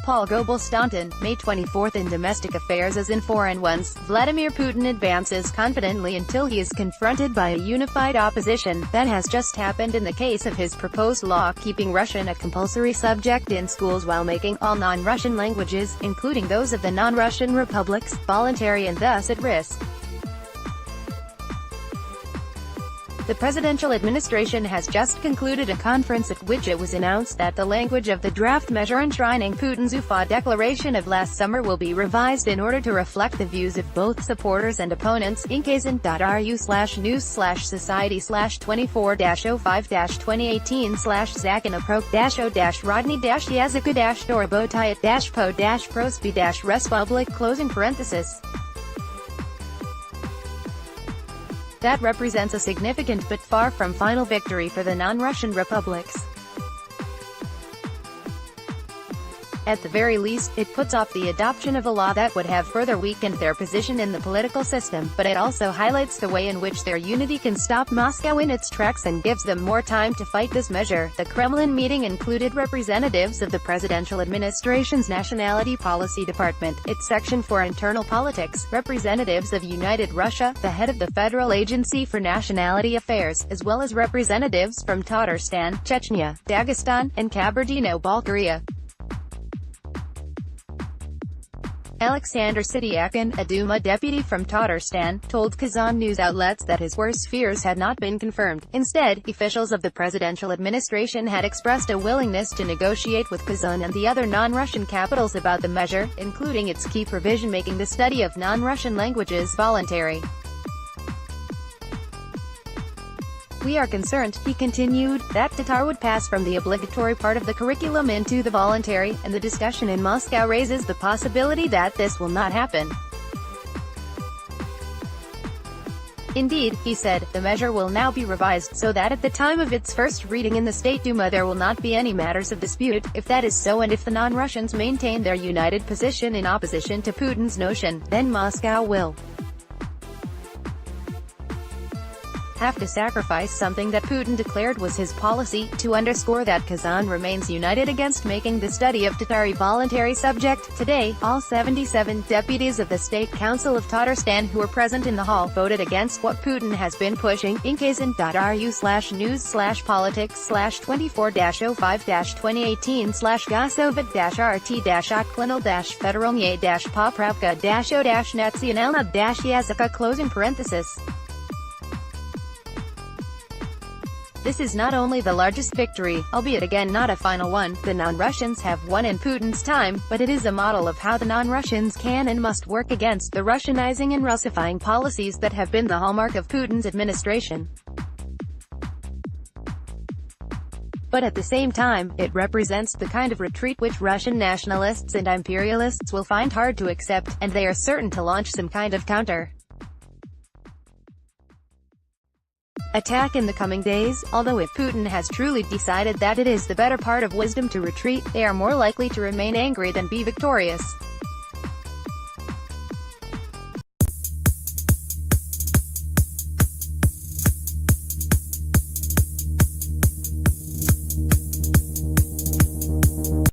Paul Goble Staunton, May 24. In domestic affairs as in foreign ones, Vladimir Putin advances confidently until he is confronted by a unified opposition. That has just happened in the case of his proposed law keeping Russian a compulsory subject in schools while making all non-Russian languages, including those of the non-Russian republics, voluntary and thus at risk. The presidential administration has just concluded a conference at which it was announced that the language of the draft measure enshrining Putin's UFA declaration of last summer will be revised in order to reflect the views of both supporters and opponents. inkazin.ru/news/society/24-05-2018/Zakanoprok-05-2018/Rodney-Yazika-Orobotayat-po-prosby-Respublic. That represents a significant but far from final victory for the non-Russian republics. At the very least, it puts off the adoption of a law that would have further weakened their position in the political system, but it also highlights the way in which their unity can stop Moscow in its tracks and gives them more time to fight this measure. The Kremlin meeting included representatives of the presidential administration's Nationality Policy Department, its section for internal politics, representatives of United Russia, the head of the Federal Agency for Nationality Affairs, as well as representatives from Tatarstan, Chechnya, Dagestan, and Kabardino-Balkaria. Alexander Sidyakin, a Duma deputy from Tatarstan, told Kazan news outlets that his worst fears had not been confirmed. Instead, officials of the presidential administration had expressed a willingness to negotiate with Kazan and the other non-Russian capitals about the measure, including its key provision making the study of non-Russian languages voluntary. "We are concerned," he continued, "that Tatar would pass from the obligatory part of the curriculum into the voluntary, and the discussion in Moscow raises the possibility that this will not happen." Indeed, he said, the measure will now be revised, so that at the time of its first reading in the State Duma there will not be any matters of dispute. If that is so and if the non-Russians maintain their united position in opposition to Putin's notion, then Moscow will have to sacrifice something that Putin declared was his policy. To underscore that Kazan remains united against making the study of Tatari voluntary subject, today, all 77 deputies of the State Council of Tatarstan who were present in the hall voted against what Putin has been pushing. inkazin.ru/news/politics/24-05-2018/Gazovit-RT-Oklinal-Federalnye-Popravka-Odansk-Natsianalna-Yazika. This is not only the largest victory, albeit again not a final one, the non-Russians have won in Putin's time, but it is a model of how the non-Russians can and must work against the Russianizing and Russifying policies that have been the hallmark of Putin's administration. But at the same time, it represents the kind of retreat which Russian nationalists and imperialists will find hard to accept, and they are certain to launch some kind of counter attack in the coming days. Although if Putin has truly decided that it is the better part of wisdom to retreat, they are more likely to remain angry than be victorious.